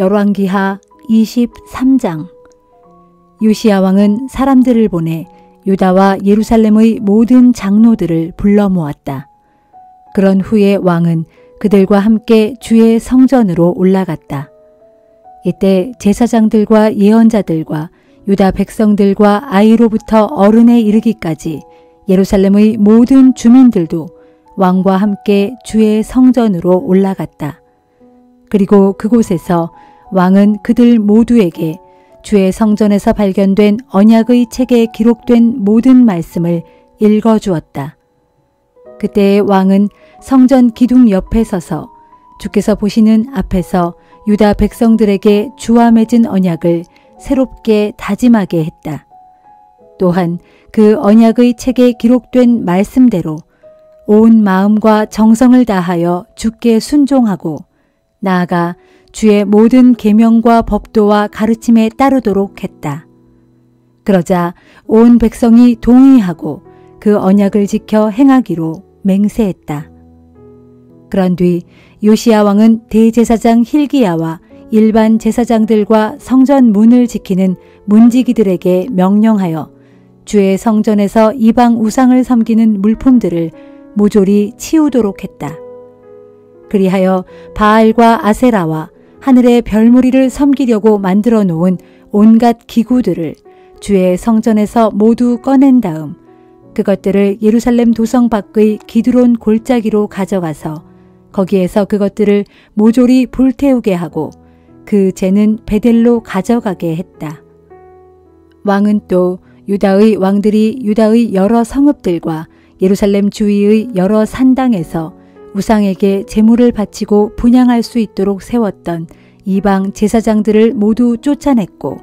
열왕기하 23장. 요시야 왕은 사람들을 보내 유다와 예루살렘의 모든 장로들을 불러 모았다. 그런 후에 왕은 그들과 함께 주의 성전으로 올라갔다. 이때 제사장들과 예언자들과 유다 백성들과 아이로부터 어른에 이르기까지 예루살렘의 모든 주민들도 왕과 함께 주의 성전으로 올라갔다. 그리고 그곳에서 왕은 그들 모두에게 주의 성전에서 발견된 언약의 책에 기록된 모든 말씀을 읽어주었다. 그때 왕은 성전 기둥 옆에 서서 주께서 보시는 앞에서 유다 백성들에게 주와 맺은 언약을 새롭게 다짐하게 했다. 또한 그 언약의 책에 기록된 말씀대로 온 마음과 정성을 다하여 주께 순종하고 나아가 주의 모든 계명과 법도와 가르침에 따르도록 했다. 그러자 온 백성이 동의하고 그 언약을 지켜 행하기로 맹세했다. 그런 뒤 요시야 왕은 대제사장 hil기야와 일반 제사장들과 성전 문을 지키는 문지기들에게 명령하여 주의 성전에서 이방 우상을 섬기는 물품들을 모조리 치우도록 했다. 그리하여 바알과 아세라와 하늘의 별무리를 섬기려고 만들어 놓은 온갖 기구들을 주의 성전에서 모두 꺼낸 다음 그것들을 예루살렘 도성 밖의 기드론 골짜기로 가져가서 거기에서 그것들을 모조리 불태우게 하고 그 재는 베델로 가져가게 했다. 왕은 또 유다의 왕들이 유다의 여러 성읍들과 예루살렘 주위의 여러 산당에서 우상에게 제물을 바치고 분향할 수 있도록 세웠던 이방 제사장들을 모두 쫓아냈고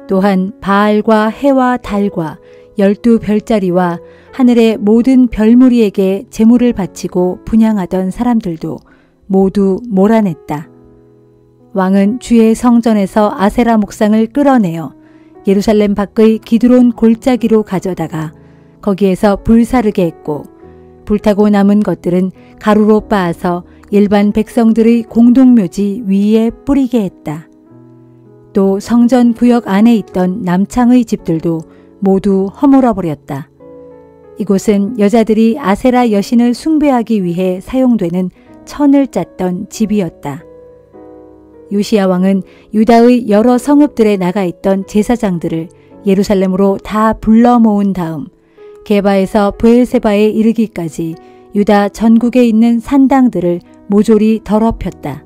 또한 바알과 해와 달과 12별자리와 하늘의 모든 별무리에게 제물을 바치고 분향하던 사람들도 모두 몰아냈다. 왕은 주의 성전에서 아세라 목상을 끌어내어 예루살렘 밖의 기드론 골짜기로 가져다가 거기에서 불사르게 했고 불타고 남은 것들은 가루로 빻아서 일반 백성들의 공동묘지 위에 뿌리게 했다. 또 성전 구역 안에 있던 남창의 집들도 모두 허물어버렸다. 이곳은 여자들이 아세라 여신을 숭배하기 위해 사용되는 천을 짰던 집이었다. 요시야 왕은 유다의 여러 성읍들에 나가 있던 제사장들을 예루살렘으로 다 불러 모은 다음 게바에서 브엘세바에 이르기까지 유다 전국에 있는 산당들을 모조리 더럽혔다.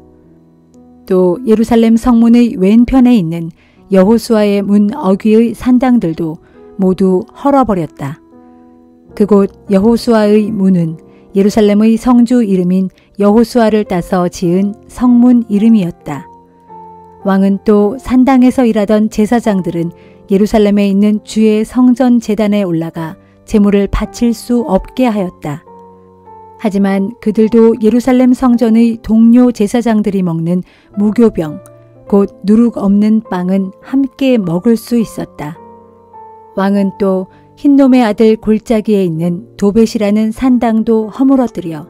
또 예루살렘 성문의 왼편에 있는 여호수아의 문 어귀의 산당들도 모두 헐어버렸다. 그곳 여호수아의 문은 예루살렘의 성주 이름인 여호수아를 따서 지은 성문 이름이었다. 왕은 또 산당에서 일하던 제사장들은 예루살렘에 있는 주의 성전 제단에 올라가 제물을 바칠 수 없게 하였다. 하지만 그들도 예루살렘 성전의 동료 제사장들이 먹는 무교병, 곧 누룩 없는 빵은 함께 먹을 수 있었다. 왕은 또 흰놈의 아들 골짜기에 있는 도벳이라는 산당도 허물어뜨려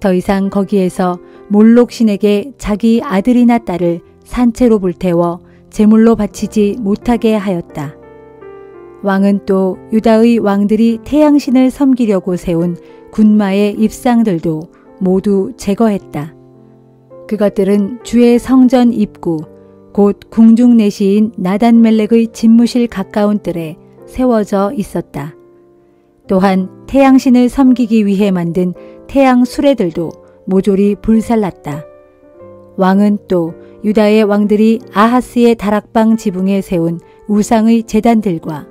더 이상 거기에서 몰록 신에게 자기 아들이나 딸을 산채로 불태워 제물로 바치지 못하게 하였다. 왕은 또 유다의 왕들이 태양신을 섬기려고 세운 군마의 입상들도 모두 제거했다. 그것들은 주의 성전 입구, 곧 궁중내시인 나단멜렉의 집무실 가까운 뜰에 세워져 있었다. 또한 태양신을 섬기기 위해 만든 태양 수레들도 모조리 불살랐다. 왕은 또 유다의 왕들이 아하스의 다락방 지붕에 세운 우상의 제단들과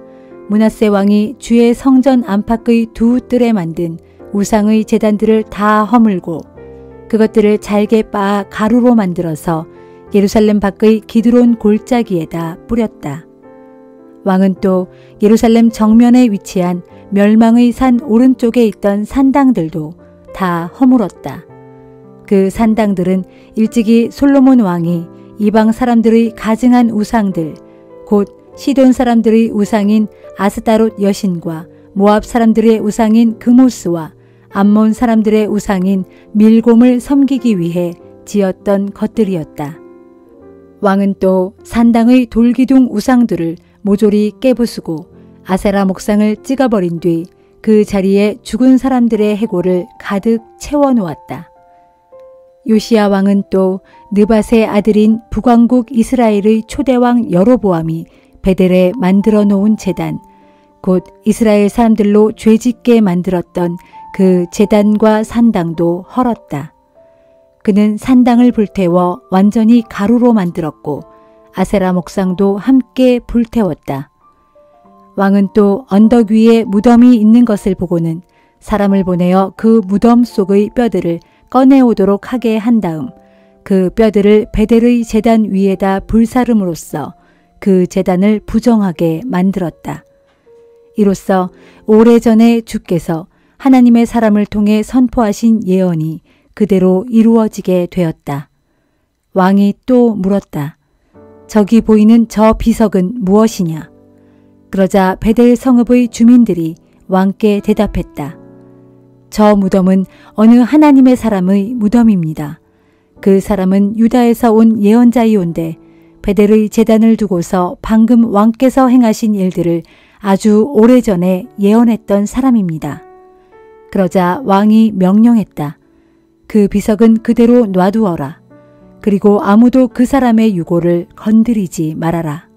므낫세 왕이 주의 성전 안팎의 두 뜰에 만든 우상의 제단들을 다 허물고 그것들을 잘게 빻아 가루로 만들어서 예루살렘 밖의 기드론 골짜기에다 뿌렸다. 왕은 또 예루살렘 정면에 위치한 멸망의 산 오른쪽에 있던 산당들도 다 허물었다. 그 산당들은 일찍이 솔로몬 왕이 이방 사람들의 가증한 우상들, 곧 시돈 사람들의 우상인 아스다롯 여신과 모압 사람들의 우상인 그모스와 암몬 사람들의 우상인 밀곰을 섬기기 위해 지었던 것들이었다. 왕은 또 산당의 돌기둥 우상들을 모조리 깨부수고 아세라 목상을 찍어버린 뒤 그 자리에 죽은 사람들의 해골을 가득 채워놓았다. 요시야 왕은 또 느밧의 아들인 북왕국 이스라엘의 초대왕 여로보암이 베델에 만들어 놓은 제단, 곧 이스라엘 사람들로 죄짓게 만들었던 그 제단과 산당도 헐었다. 그는 산당을 불태워 완전히 가루로 만들었고 아세라 목상도 함께 불태웠다. 왕은 또 언덕 위에 무덤이 있는 것을 보고는 사람을 보내어 그 무덤 속의 뼈들을 꺼내오도록 하게 한 다음 그 뼈들을 베델의 제단 위에다 불사름으로써 그 제단을 부정하게 만들었다. 이로써 오래전에 주께서 하나님의 사람을 통해 선포하신 예언이 그대로 이루어지게 되었다. 왕이 또 물었다. 저기 보이는 저 비석은 무엇이냐? 그러자 베델 성읍의 주민들이 왕께 대답했다. 저 무덤은 어느 하나님의 사람의 무덤입니다. 그 사람은 유다에서 온 예언자이온데 베델의 제단을 두고서 방금 왕께서 행하신 일들을 아주 오래전에 예언했던 사람입니다. 그러자 왕이 명령했다. 그 비석은 그대로 놔두어라. 그리고 아무도 그 사람의 유골을 건드리지 말아라.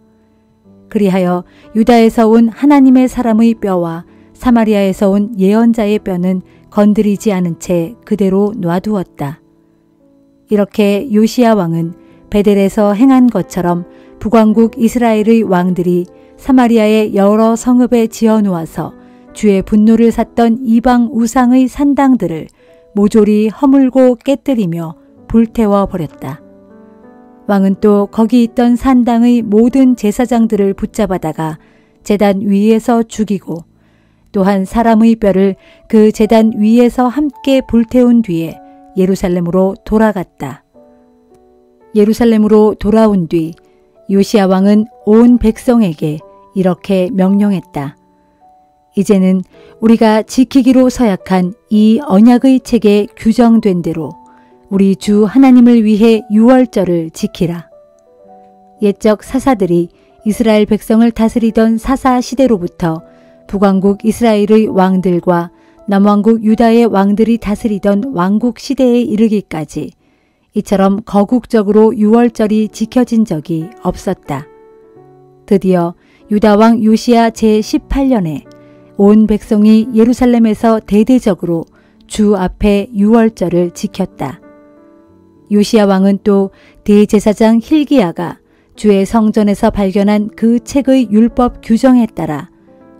그리하여 유다에서 온 하나님의 사람의 뼈와 사마리아에서 온 예언자의 뼈는 건드리지 않은 채 그대로 놔두었다. 이렇게 요시야 왕은 베델에서 행한 것처럼 북왕국 이스라엘의 왕들이 사마리아의 여러 성읍에 지어 놓아서 주의 분노를 샀던 이방 우상의 산당들을 모조리 허물고 깨뜨리며 불태워 버렸다. 왕은 또 거기 있던 산당의 모든 제사장들을 붙잡아다가 제단 위에서 죽이고 또한 사람의 뼈를 그 제단 위에서 함께 불태운 뒤에 예루살렘으로 돌아갔다. 예루살렘으로 돌아온 뒤 요시야 왕은 온 백성에게 이렇게 명령했다. 이제는 우리가 지키기로 서약한 이 언약의 책에 규정된 대로 우리 주 하나님을 위해 유월절을 지키라. 옛적 사사들이 이스라엘 백성을 다스리던 사사 시대로부터 북왕국 이스라엘의 왕들과 남왕국 유다의 왕들이 다스리던 왕국 시대에 이르기까지 이처럼 거국적으로 유월절이 지켜진 적이 없었다. 드디어 유다왕 요시야 제18년에 온 백성이 예루살렘에서 대대적으로 주 앞에 유월절을 지켰다. 요시야 왕은 또 대제사장 hil기야가 주의 성전에서 발견한 그 책의 율법 규정에 따라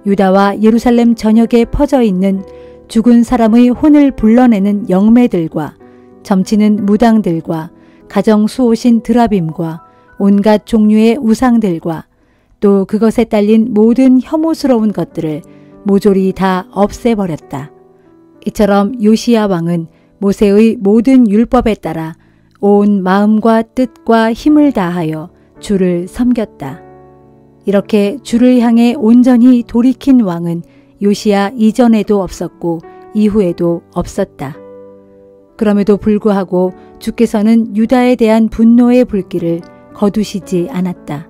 유다와 예루살렘 전역에 퍼져 있는 죽은 사람의 혼을 불러내는 영매들과 점치는 무당들과 가정 수호신 드라빔과 온갖 종류의 우상들과 또 그것에 딸린 모든 혐오스러운 것들을 모조리 다 없애버렸다. 이처럼 요시야 왕은 모세의 모든 율법에 따라 온 마음과 뜻과 힘을 다하여 주를 섬겼다. 이렇게 주를 향해 온전히 돌이킨 왕은 요시야 이전에도 없었고 이후에도 없었다. 그럼에도 불구하고 주께서는 유다에 대한 분노의 불길을 거두시지 않았다.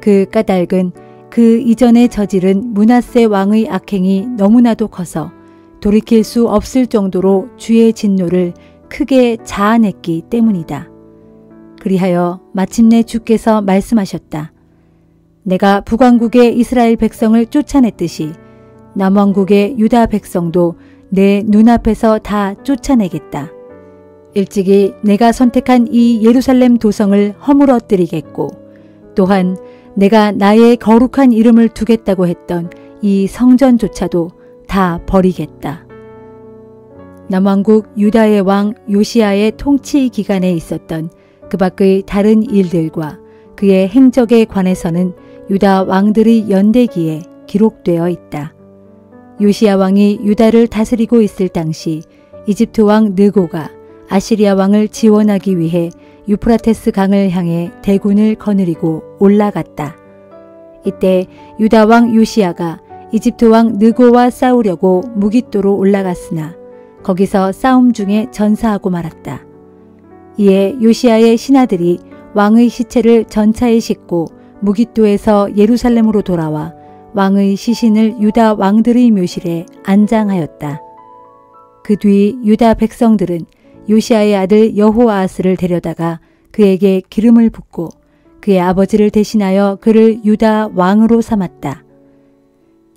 그 까닭은 그 이전에 저지른 므낫세 왕의 악행이 너무나도 커서 돌이킬 수 없을 정도로 주의 진노를 크게 자아냈기 때문이다. 그리하여 마침내 주께서 말씀하셨다. 내가 북왕국의 이스라엘 백성을 쫓아냈듯이 남왕국의 유다 백성도 내 눈앞에서 다 쫓아내겠다. 일찍이 내가 선택한 이 예루살렘 도성을 허물어뜨리겠고 또한 내가 나의 거룩한 이름을 두겠다고 했던 이 성전조차도 다 버리겠다. 남왕국 유다의 왕 요시야의 통치 기간에 있었던 그 밖의 다른 일들과 그의 행적에 관해서는 유다 왕들의 연대기에 기록되어 있다. 요시야 왕이 유다를 다스리고 있을 당시 이집트 왕 느고가 아시리아 왕을 지원하기 위해 유프라테스 강을 향해 대군을 거느리고 올라갔다. 이때 유다 왕 요시야가 이집트 왕 느고와 싸우려고 무깃도로 올라갔으나 거기서 싸움 중에 전사하고 말았다. 이에 요시야의 신하들이 왕의 시체를 전차에 싣고 무깃도에서 예루살렘으로 돌아와 왕의 시신을 유다 왕들의 묘실에 안장하였다. 그 뒤 유다 백성들은 요시아의 아들 여호아하스를 데려다가 그에게 기름을 붓고 그의 아버지를 대신하여 그를 유다 왕으로 삼았다.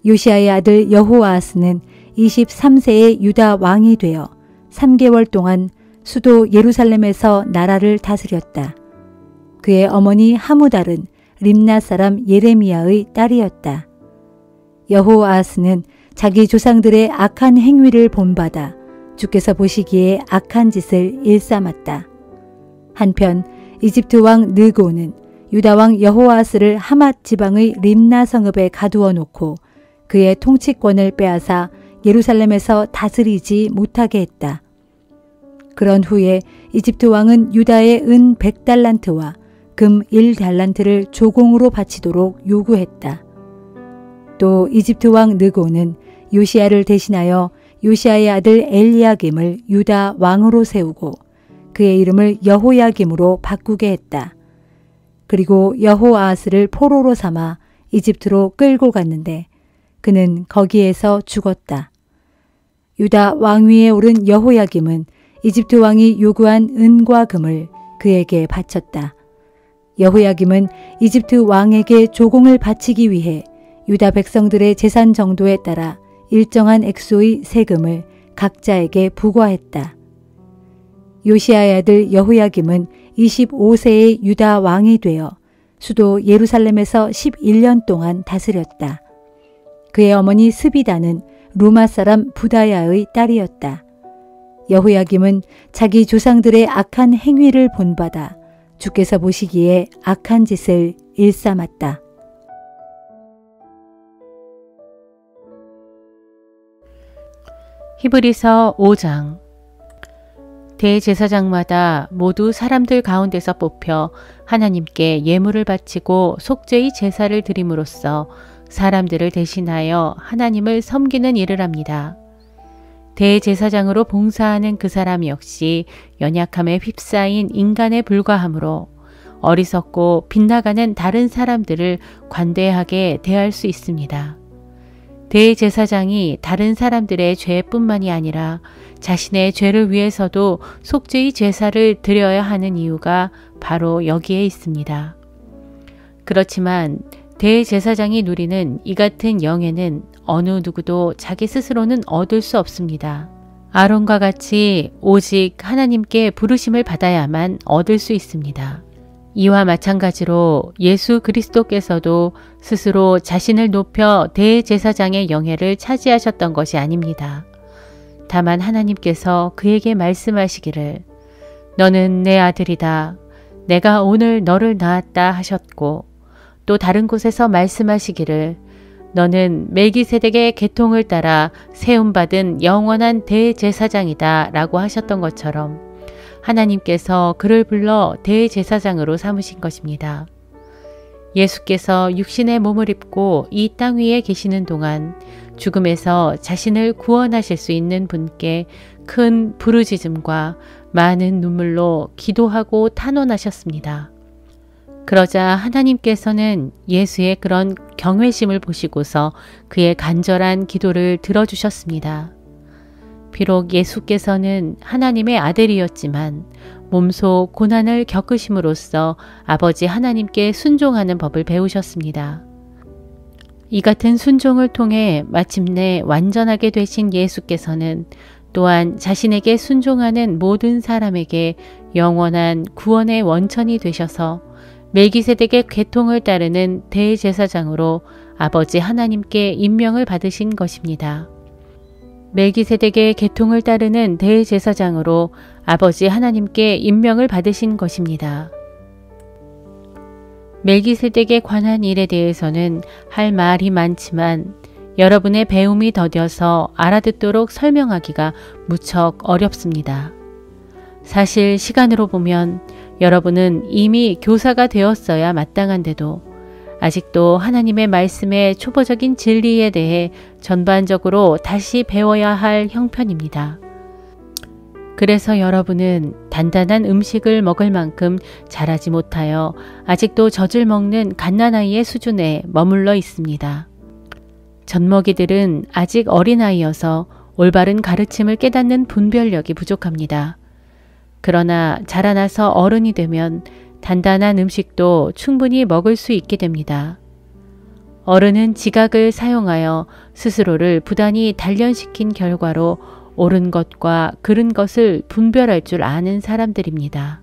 요시아의 아들 여호아하스는 23세의 유다 왕이 되어 3개월 동안 수도 예루살렘에서 나라를 다스렸다. 그의 어머니 하무달은 림나 사람 예레미야의 딸이었다. 여호아하스는 자기 조상들의 악한 행위를 본받아 주께서 보시기에 악한 짓을 일삼았다. 한편 이집트 왕 느고는 유다 왕 여호아하스를 하맛 지방의 림나 성읍에 가두어 놓고 그의 통치권을 빼앗아 예루살렘에서 다스리지 못하게 했다. 그런 후에 이집트 왕은 유다의 은 100달란트와 금 1달란트를 조공으로 바치도록 요구했다. 또 이집트 왕 느고는 요시아를 대신하여 요시아의 아들 엘리야김을 유다 왕으로 세우고 그의 이름을 여호야김으로 바꾸게 했다. 그리고 여호아하스를 포로로 삼아 이집트로 끌고 갔는데 그는 거기에서 죽었다. 유다 왕위에 오른 여호야김은 이집트 왕이 요구한 은과 금을 그에게 바쳤다. 여호야김은 이집트 왕에게 조공을 바치기 위해 유다 백성들의 재산 정도에 따라 일정한 액수의 세금을 각자에게 부과했다. 요시아의 아들 여호야김은 25세의 유다 왕이 되어 수도 예루살렘에서 11년 동안 다스렸다. 그의 어머니 스비다는 루마 사람 부다야의 딸이었다. 여호야김은 자기 조상들의 악한 행위를 본받아 주께서 보시기에 악한 짓을 일삼았다. 히브리서 5장. 대제사장마다 모두 사람들 가운데서 뽑혀 하나님께 예물을 바치고 속죄의 제사를 드림으로써 사람들을 대신하여 하나님을 섬기는 일을 합니다. 대제사장으로 봉사하는 그 사람 역시 연약함에 휩싸인 인간에 불과하므로 어리석고 빗나가는 다른 사람들을 관대하게 대할 수 있습니다. 대제사장이 다른 사람들의 죄뿐만이 아니라 자신의 죄를 위해서도 속죄의 제사를 드려야 하는 이유가 바로 여기에 있습니다. 그렇지만 대제사장이 누리는 이 같은 영예는 어느 누구도 자기 스스로는 얻을 수 없습니다. 아론과 같이 오직 하나님께 부르심을 받아야만 얻을 수 있습니다. 이와 마찬가지로 예수 그리스도께서도 스스로 자신을 높여 대제사장의 영예를 차지하셨던 것이 아닙니다. 다만 하나님께서 그에게 말씀하시기를 너는 내 아들이다. 내가 오늘 너를 낳았다 하셨고 또 다른 곳에서 말씀하시기를 너는 멜기세덱의 계통을 따라 세움받은 영원한 대제사장이다 라고 하셨던 것처럼 하나님께서 그를 불러 대제사장으로 삼으신 것입니다. 예수께서 육신의 몸을 입고 이 땅 위에 계시는 동안 죽음에서 자신을 구원하실 수 있는 분께 큰 부르짖음과 많은 눈물로 기도하고 탄원하셨습니다. 그러자 하나님께서는 예수의 그런 경외심을 보시고서 그의 간절한 기도를 들어주셨습니다. 비록 예수께서는 하나님의 아들이었지만 몸소 고난을 겪으심으로써 아버지 하나님께 순종하는 법을 배우셨습니다. 이 같은 순종을 통해 마침내 완전하게 되신 예수께서는 또한 자신에게 순종하는 모든 사람에게 영원한 구원의 원천이 되셔서 멜기세덱의 계통을 따르는 대제사장으로 아버지 하나님께 임명을 받으신 것입니다. 멜기세덱의 계통을 따르는 대제사장으로 아버지 하나님께 임명을 받으신 것입니다. 멜기세덱에 관한 일에 대해서는 할 말이 많지만 여러분의 배움이 더뎌서 알아듣도록 설명하기가 무척 어렵습니다. 사실 시간으로 보면 여러분은 이미 교사가 되었어야 마땅한데도 아직도 하나님의 말씀의 초보적인 진리에 대해 전반적으로 다시 배워야 할 형편입니다. 그래서 여러분은 단단한 음식을 먹을 만큼 자라지 못하여 아직도 젖을 먹는 갓난아이의 수준에 머물러 있습니다. 젖먹이들은 아직 어린아이여서 올바른 가르침을 깨닫는 분별력이 부족합니다. 그러나 자라나서 어른이 되면 단단한 음식도 충분히 먹을 수 있게 됩니다. 어른은 지각을 사용하여 스스로를 부단히 단련시킨 결과로 옳은 것과 그른 것을 분별할 줄 아는 사람들입니다.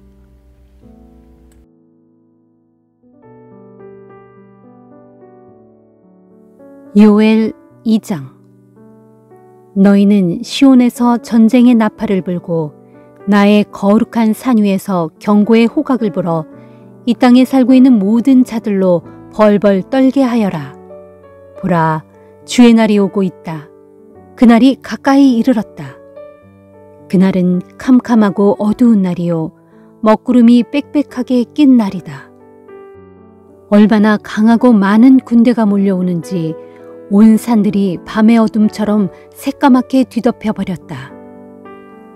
요엘 2장. 너희는 시온에서 전쟁의 나팔을 불고 나의 거룩한 산 위에서 경고의 호각을 불어 이 땅에 살고 있는 모든 자들로 벌벌 떨게 하여라. 보라, 주의 날이 오고 있다. 그날이 가까이 이르렀다. 그날은 캄캄하고 어두운 날이요 먹구름이 빽빽하게 낀 날이다. 얼마나 강하고 많은 군대가 몰려오는지 온 산들이 밤의 어둠처럼 새까맣게 뒤덮여 버렸다.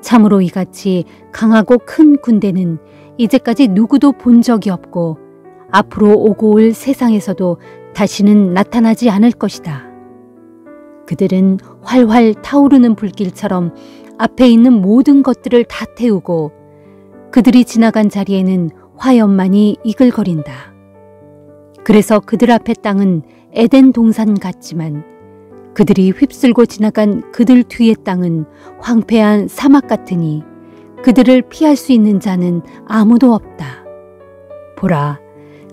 참으로 이같이 강하고 큰 군대는 이제까지 누구도 본 적이 없고 앞으로 오고 올 세상에서도 다시는 나타나지 않을 것이다. 그들은 활활 타오르는 불길처럼 앞에 있는 모든 것들을 다 태우고 그들이 지나간 자리에는 화염만이 이글거린다. 그래서 그들 앞의 땅은 에덴 동산 같지만 그들이 휩쓸고 지나간 그들 뒤의 땅은 황폐한 사막 같으니 그들을 피할 수 있는 자는 아무도 없다. 보라,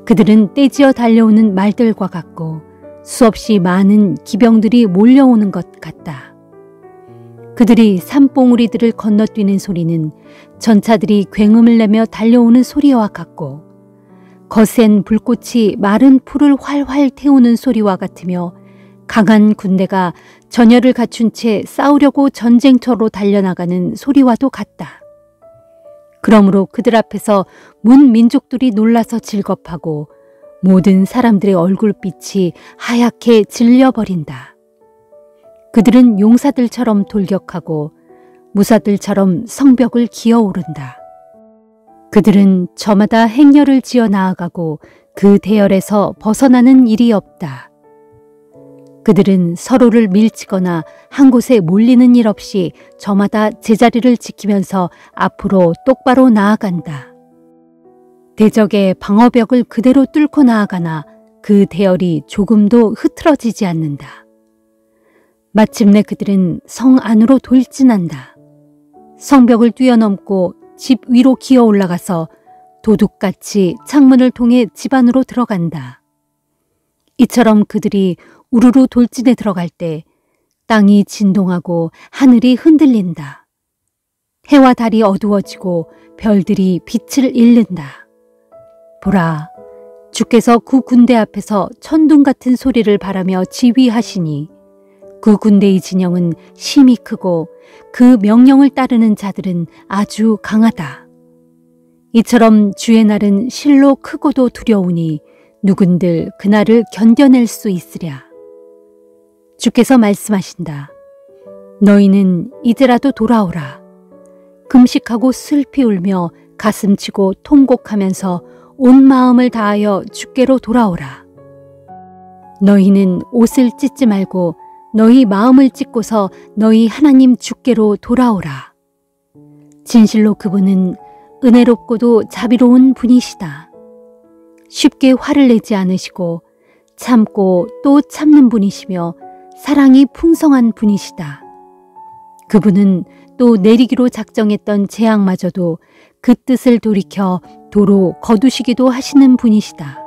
그들은 떼지어 달려오는 말들과 같고 수없이 많은 기병들이 몰려오는 것 같다. 그들이 산봉우리들을 건너뛰는 소리는 전차들이 굉음을 내며 달려오는 소리와 같고 거센 불꽃이 마른 풀을 활활 태우는 소리와 같으며 강한 군대가 전열을 갖춘 채 싸우려고 전쟁터로 달려나가는 소리와도 같다. 그러므로 그들 앞에서 문 민족들이 놀라서 질겁하고 모든 사람들의 얼굴빛이 하얗게 질려버린다. 그들은 용사들처럼 돌격하고 무사들처럼 성벽을 기어오른다. 그들은 저마다 행렬을 지어 나아가고 그 대열에서 벗어나는 일이 없다. 그들은 서로를 밀치거나 한 곳에 몰리는 일 없이 저마다 제자리를 지키면서 앞으로 똑바로 나아간다. 대적의 방어벽을 그대로 뚫고 나아가나 그 대열이 조금도 흐트러지지 않는다. 마침내 그들은 성 안으로 돌진한다. 성벽을 뛰어넘고 집 위로 기어 올라가서 도둑같이 창문을 통해 집 안으로 들어간다. 이처럼 그들이 우르르 돌진에 들어갈 때 땅이 진동하고 하늘이 흔들린다. 해와 달이 어두워지고 별들이 빛을 잃는다. 보라, 주께서 그 군대 앞에서 천둥 같은 소리를 바라며 지휘하시니 그 군대의 진영은 심히 크고 그 명령을 따르는 자들은 아주 강하다. 이처럼 주의 날은 실로 크고도 두려우니 누군들 그날을 견뎌낼 수 있으랴. 주께서 말씀하신다. 너희는 이제라도 돌아오라. 금식하고 슬피 울며 가슴치고 통곡하면서 온 마음을 다하여 주께로 돌아오라. 너희는 옷을 찢지 말고 너희 마음을 찢고서 너희 하나님 주께로 돌아오라. 진실로 그분은 은혜롭고도 자비로운 분이시다. 쉽게 화를 내지 않으시고 참고 또 참는 분이시며 사랑이 풍성한 분이시다. 그분은 또 내리기로 작정했던 재앙마저도 그 뜻을 돌이켜 도로 거두시기도 하시는 분이시다.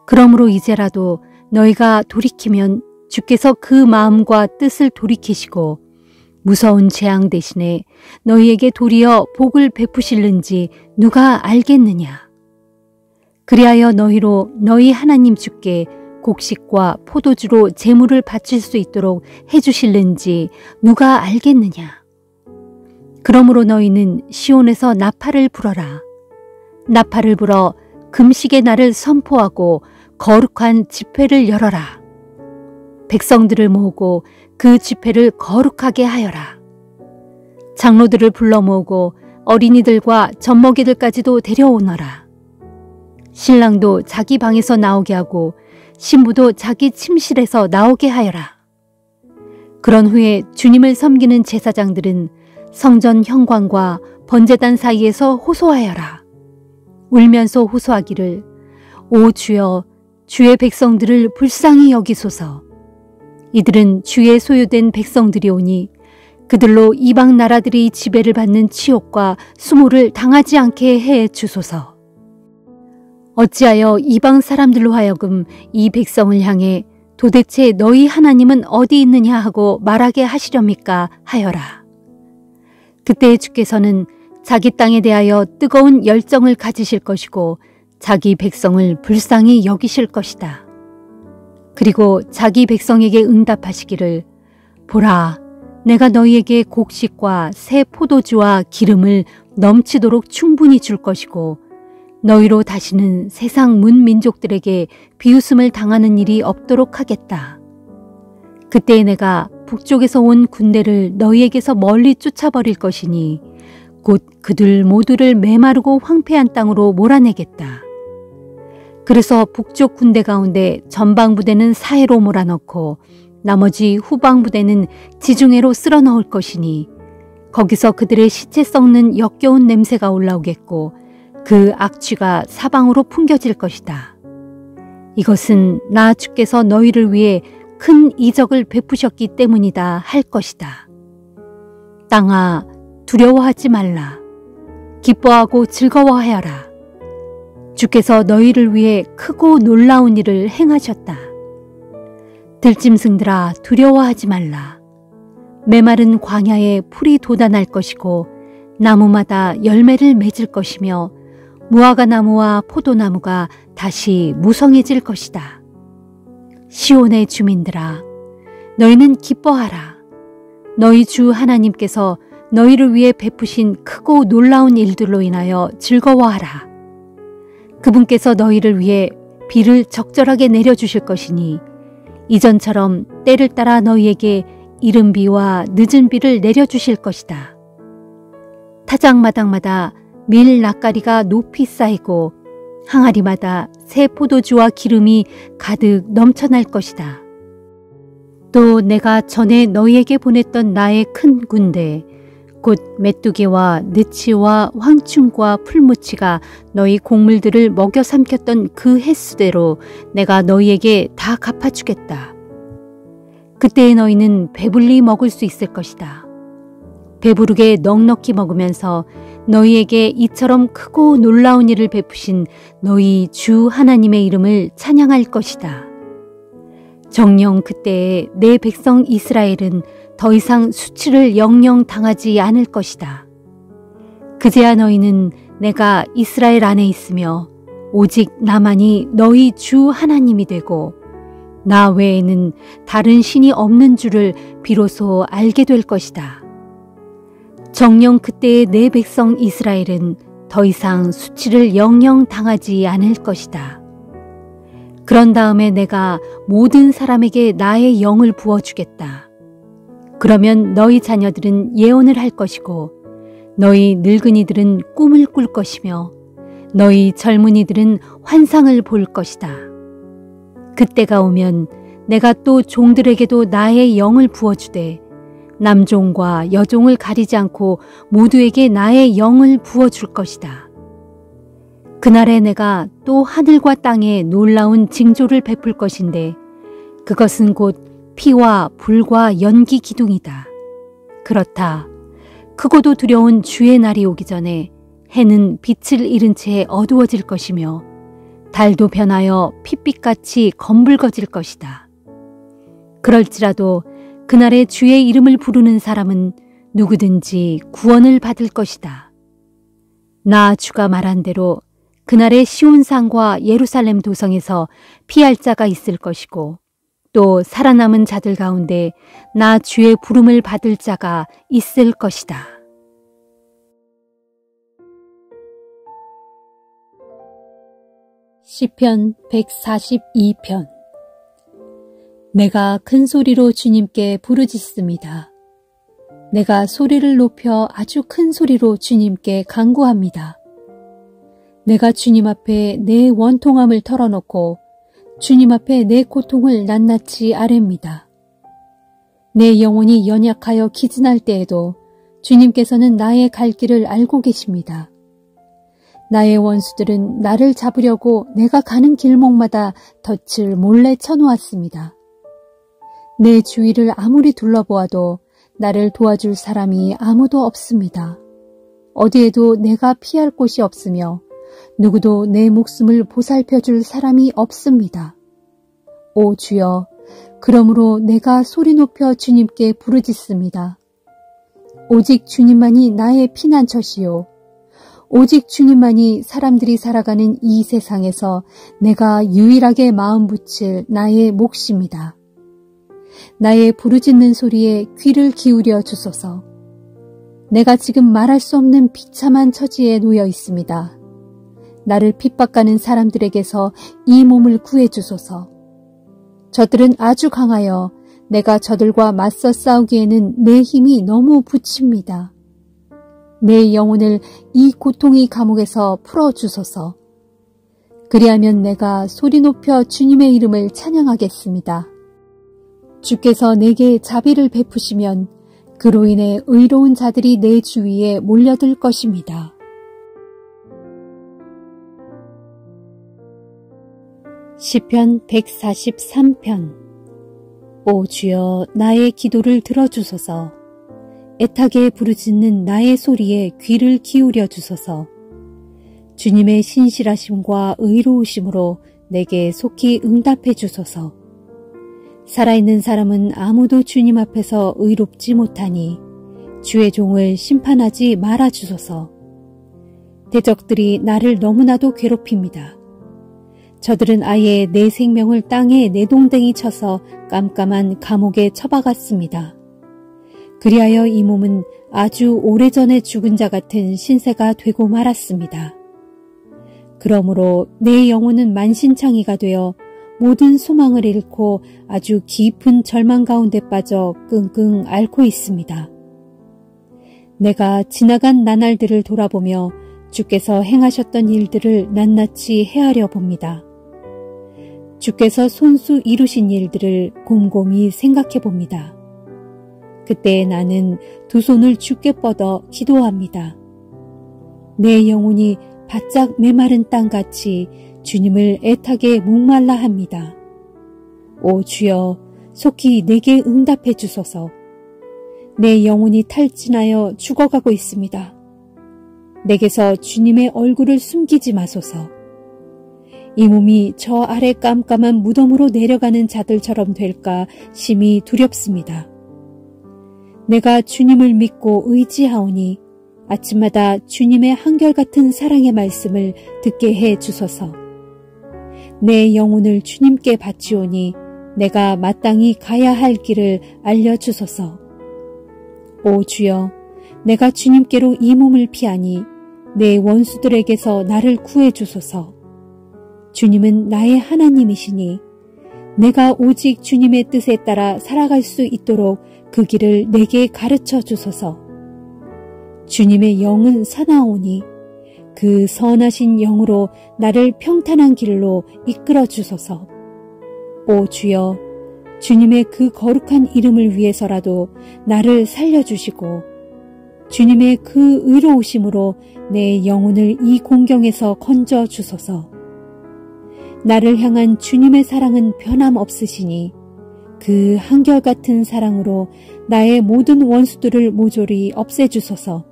그러므로 이제라도 너희가 돌이키면 주께서 그 마음과 뜻을 돌이키시고 무서운 재앙 대신에 너희에게 도리어 복을 베푸실는지 누가 알겠느냐. 그리하여 너희로 너희 하나님 주께 곡식과 포도주로 제물을 바칠 수 있도록 해주실는지 누가 알겠느냐. 그러므로 너희는 시온에서 나팔을 불어라. 나팔을 불어 금식의 날을 선포하고 거룩한 집회를 열어라. 백성들을 모으고 그 집회를 거룩하게 하여라. 장로들을 불러 모으고 어린이들과 젖먹이들까지도 데려오너라. 신랑도 자기 방에서 나오게 하고 신부도 자기 침실에서 나오게 하여라. 그런 후에 주님을 섬기는 제사장들은 성전 현관과 번제단 사이에서 호소하여라. 울면서 호소하기를 오 주여 주의 백성들을 불쌍히 여기소서. 이들은 주의 소유된 백성들이 오니 그들로 이방 나라들이 지배를 받는 치욕과 수모를 당하지 않게 해 주소서. 어찌하여 이방 사람들로 하여금 이 백성을 향해 도대체 너희 하나님은 어디 있느냐 하고 말하게 하시렵니까 하여라. 그때 주께서는 자기 땅에 대하여 뜨거운 열정을 가지실 것이고 자기 백성을 불쌍히 여기실 것이다. 그리고 자기 백성에게 응답하시기를 보라 내가 너희에게 곡식과 새 포도주와 기름을 넘치도록 충분히 줄 것이고 너희로 다시는 세상 문민족들에게 비웃음을 당하는 일이 없도록 하겠다. 그때에 내가 북쪽에서 온 군대를 너희에게서 멀리 쫓아버릴 것이니 곧 그들 모두를 메마르고 황폐한 땅으로 몰아내겠다. 그래서 북쪽 군대 가운데 전방부대는 사해로 몰아넣고 나머지 후방부대는 지중해로 쓸어 넣을 것이니 거기서 그들의 시체 썩는 역겨운 냄새가 올라오겠고 그 악취가 사방으로 풍겨질 것이다. 이것은 나 주께서 너희를 위해 큰 이적을 베푸셨기 때문이다 할 것이다. 땅아 두려워하지 말라. 기뻐하고 즐거워하여라. 주께서 너희를 위해 크고 놀라운 일을 행하셨다. 들짐승들아 두려워하지 말라. 메마른 광야에 풀이 돋아날 것이고 나무마다 열매를 맺을 것이며 무화과 나무와 포도나무가 다시 무성해질 것이다. 시온의 주민들아 너희는 기뻐하라. 너희 주 하나님께서 너희를 위해 베푸신 크고 놀라운 일들로 인하여 즐거워하라. 그분께서 너희를 위해 비를 적절하게 내려주실 것이니 이전처럼 때를 따라 너희에게 이른 비와 늦은 비를 내려주실 것이다. 타작마당마다 밀 낯가리가 높이 쌓이고 항아리마다 새 포도주와 기름이 가득 넘쳐날 것이다. 또 내가 전에 너희에게 보냈던 나의 큰 군대 곧 메뚜기와 느치와 황충과 풀무치가 너희 곡물들을 먹여 삼켰던 그 횟수대로 내가 너희에게 다 갚아주겠다. 그때에 너희는 배불리 먹을 수 있을 것이다. 배부르게 넉넉히 먹으면서 너희에게 이처럼 크고 놀라운 일을 베푸신 너희 주 하나님의 이름을 찬양할 것이다. 정녕 그때에 내 백성 이스라엘은 더 이상 수치를 영영 당하지 않을 것이다. 그제야 너희는 내가 이스라엘 안에 있으며 오직 나만이 너희 주 하나님이 되고 나 외에는 다른 신이 없는 줄을 비로소 알게 될 것이다. 정녕 그때의 내 백성 이스라엘은 더 이상 수치를 영영 당하지 않을 것이다. 그런 다음에 내가 모든 사람에게 나의 영을 부어주겠다. 그러면 너희 자녀들은 예언을 할 것이고 너희 늙은이들은 꿈을 꿀 것이며 너희 젊은이들은 환상을 볼 것이다. 그때가 오면 내가 또 종들에게도 나의 영을 부어주되 남종과 여종을 가리지 않고 모두에게 나의 영을 부어줄 것이다. 그날에 내가 또 하늘과 땅에 놀라운 징조를 베풀 것인데 그것은 곧 피와 불과 연기 기둥이다. 그렇다. 크고도 두려운 주의 날이 오기 전에 해는 빛을 잃은 채 어두워질 것이며 달도 변하여 핏빛같이 검붉어질 것이다. 그럴지라도 그날에 주의 이름을 부르는 사람은 누구든지 구원을 받을 것이다. 나 주가 말한 대로 그날에 시온산과 예루살렘 도성에서 피할 자가 있을 것이고 또 살아남은 자들 가운데 나 주의 부름을 받을 자가 있을 것이다. 시편 142편. 내가 큰 소리로 주님께 부르짖습니다. 내가 소리를 높여 아주 큰 소리로 주님께 간구합니다. 내가 주님 앞에 내 원통함을 털어놓고 주님 앞에 내 고통을 낱낱이 아뢰입니다. 내 영혼이 연약하여 기진할 때에도 주님께서는 나의 갈 길을 알고 계십니다. 나의 원수들은 나를 잡으려고 내가 가는 길목마다 덫을 몰래 쳐놓았습니다. 내 주위를 아무리 둘러보아도 나를 도와줄 사람이 아무도 없습니다. 어디에도 내가 피할 곳이 없으며 누구도 내 목숨을 보살펴줄 사람이 없습니다. 오 주여, 그러므로 내가 소리 높여 주님께 부르짖습니다. 오직 주님만이 나의 피난처시요. 오직 주님만이 사람들이 살아가는 이 세상에서 내가 유일하게 마음 붙일 나의 몫입니다. 나의 부르짖는 소리에 귀를 기울여 주소서. 내가 지금 말할 수 없는 비참한 처지에 놓여 있습니다. 나를 핍박하는 사람들에게서 이 몸을 구해 주소서. 저들은 아주 강하여 내가 저들과 맞서 싸우기에는 내 힘이 너무 부칩니다. 내 영혼을 이 고통의 감옥에서 풀어주소서. 그리하면 내가 소리 높여 주님의 이름을 찬양하겠습니다. 주께서 내게 자비를 베푸시면 그로 인해 의로운 자들이 내 주위에 몰려들 것입니다. 시편 143편. 오 주여, 나의 기도를 들어주소서. 애타게 부르짖는 나의 소리에 귀를 기울여 주소서. 주님의 신실하심과 의로우심으로 내게 속히 응답해 주소서. 살아있는 사람은 아무도 주님 앞에서 의롭지 못하니 주의 종을 심판하지 말아 주소서. 대적들이 나를 너무나도 괴롭힙니다. 저들은 아예 내 생명을 땅에 내동댕이 쳐서 깜깜한 감옥에 처박았습니다. 그리하여 이 몸은 아주 오래전에 죽은 자 같은 신세가 되고 말았습니다. 그러므로 내 영혼은 만신창이가 되어 모든 소망을 잃고 아주 깊은 절망 가운데 빠져 끙끙 앓고 있습니다. 내가 지나간 나날들을 돌아보며 주께서 행하셨던 일들을 낱낱이 헤아려 봅니다. 주께서 손수 이루신 일들을 곰곰이 생각해 봅니다. 그때 나는 두 손을 주께 뻗어 기도합니다. 내 영혼이 바짝 메마른 땅같이 주님을 애타게 목말라 합니다. 오 주여, 속히 내게 응답해 주소서. 내 영혼이 탈진하여 죽어가고 있습니다. 내게서 주님의 얼굴을 숨기지 마소서. 이 몸이 저 아래 깜깜한 무덤으로 내려가는 자들처럼 될까 심히 두렵습니다. 내가 주님을 믿고 의지하오니 아침마다 주님의 한결같은 사랑의 말씀을 듣게 해 주소서. 내 영혼을 주님께 바치오니 내가 마땅히 가야 할 길을 알려주소서. 오 주여, 내가 주님께로 이 몸을 피하니 내 원수들에게서 나를 구해 주소서. 주님은 나의 하나님이시니 내가 오직 주님의 뜻에 따라 살아갈 수 있도록 그 길을 내게 가르쳐 주소서. 주님의 영은 사나오니 그 선하신 영으로 나를 평탄한 길로 이끌어 주소서. 오 주여, 주님의 그 거룩한 이름을 위해서라도 나를 살려주시고 주님의 그 의로우심으로 내 영혼을 이 공경에서 건져 주소서. 나를 향한 주님의 사랑은 변함없으시니 그 한결같은 사랑으로 나의 모든 원수들을 모조리 없애주소서.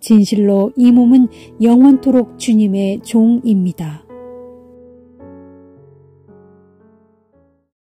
진실로 이 몸은 영원토록 주님의 종입니다.